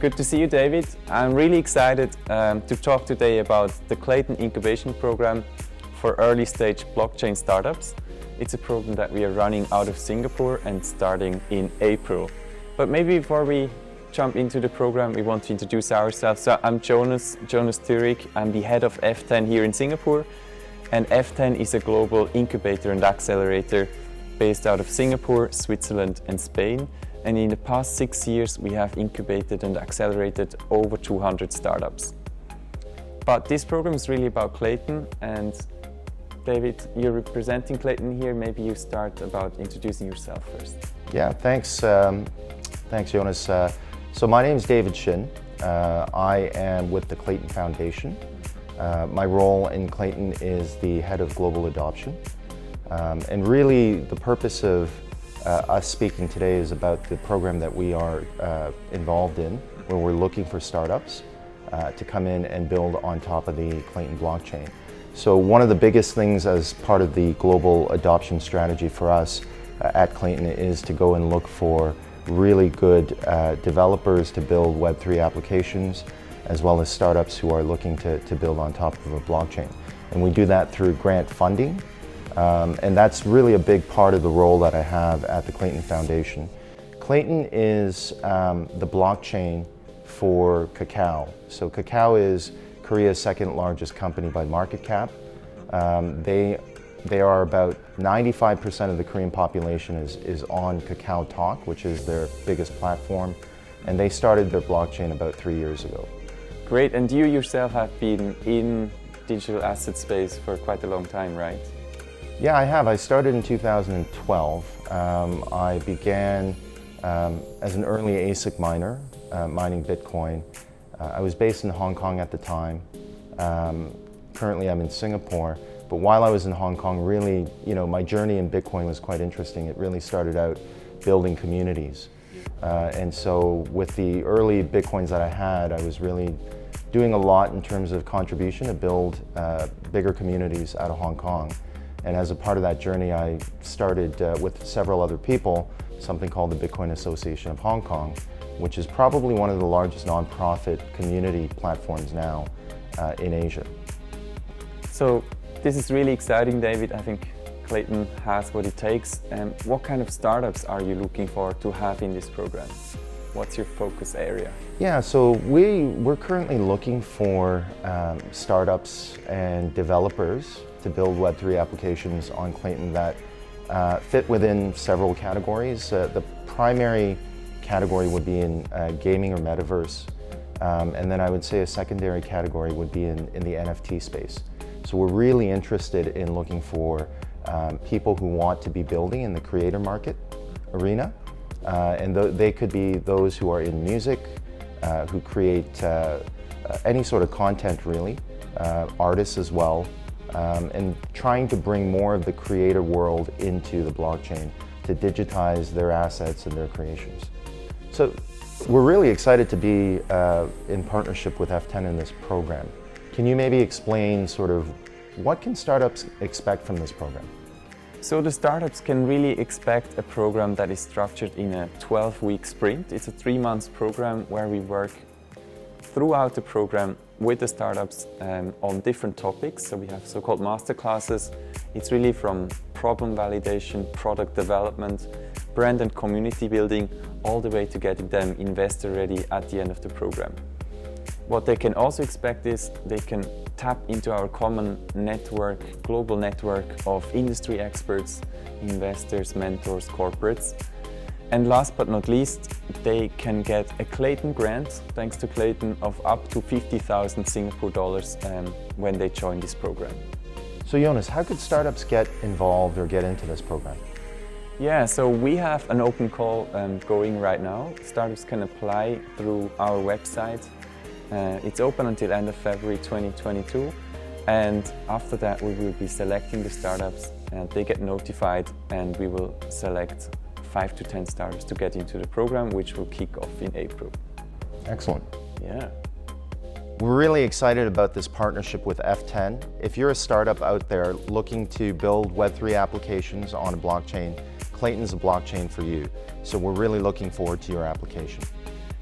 Good to see you, David. I'm really excited to talk today about the Klaytn Incubation program for early stage blockchain startups. It's a program that we are running out of Singapore and starting in April. But maybe before we jump into the program, we want to introduce ourselves. So I'm Jonas Thürig. I'm the head of F10 here in Singapore. And F10 is a global incubator and accelerator based out of Singapore, Switzerland and Spain. And in the past 6 years, we have incubated and accelerated over 200 startups. But this program is really about Klaytn. And David, you're representing Klaytn here. Maybe you start about introducing yourself first. Yeah, thanks Jonas. So my name is David Shin. I am with the Klaytn Foundation. My role in Klaytn is the head of global adoption. And really the purpose of us speaking today is about the program that we are involved in, where we're looking for startups to come in and build on top of the Klaytn blockchain. So one of the biggest things as part of the global adoption strategy for us at Klaytn is to go and look for really good developers to build Web3 applications, as well as startups who are looking to build on top of a blockchain. And we do that through grant funding. And that's really a big part of the role that I have at the Klaytn Foundation. Klaytn is the blockchain for Kakao. So Kakao is Korea's second largest company by market cap. They are about 95% of the Korean population is on Kakao Talk, which is their biggest platform. And they started their blockchain about 3 years ago. Great, and you yourself have been in digital asset space for quite a long time, right? Yeah, I have. I started in 2012. I began as an early ASIC miner, mining Bitcoin. I was based in Hong Kong at the time. Currently I'm in Singapore. But while I was in Hong Kong, really, my journey in Bitcoin was quite interesting. It really started out building communities. And so with the early Bitcoins that I had, I was really doing a lot in terms of contribution to build bigger communities out of Hong Kong. And as a part of that journey, I started with several other people, something called the Bitcoin Association of Hong Kong, which is probably one of the largest nonprofit community platforms now in Asia. So this is really exciting, David. I think Klaytn has what it takes. What kind of startups are you looking for to have in this program? What's your focus area? Yeah, so we're currently looking for startups and developers to build Web3 applications on Klaytn that fit within several categories. The primary category would be in gaming or Metaverse, and then I would say a secondary category would be in the NFT space. So we're really interested in looking for people who want to be building in the creator market arena, and they could be those who are in music, who create any sort of content really, artists as well, and trying to bring more of the creator world into the blockchain to digitize their assets and their creations. So we're really excited to be in partnership with F10 in this program. Can you maybe explain sort of what can startups expect from this program? So the startups can really expect a program that is structured in a 12-week sprint. It's a 3-month program where we work throughout the program with the startups on different topics. So we have so-called masterclasses. It's really from problem validation, product development, brand and community building, all the way to getting them investor ready at the end of the program. What they can also expect is they can tap into our common network, global network of industry experts, investors, mentors, corporates. And last but not least, they can get a Klaytn grant, thanks to Klaytn, of up to 50,000 Singapore dollars when they join this program. So Jonas, how could startups get involved or get into this program? Yeah, so we have an open call going right now. Startups can apply through our website. It's open until end of February 2022, and after that we will be selecting the startups and they get notified, and we will select 5 to 10 startups to get into the program, which will kick off in April. Excellent. Yeah. We're really excited about this partnership with F10. If you're a startup out there looking to build Web3 applications on a blockchain, Klaytn is a blockchain for you. So we're really looking forward to your application.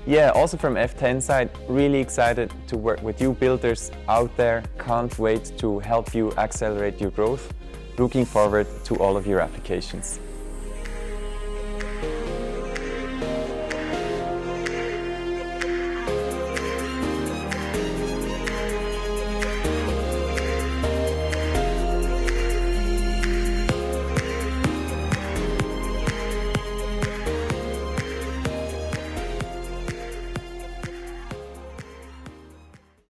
Yeah, also from F10 side, really excited to work with you builders out there. Can't wait to help you accelerate your growth. Looking forward to all of your applications.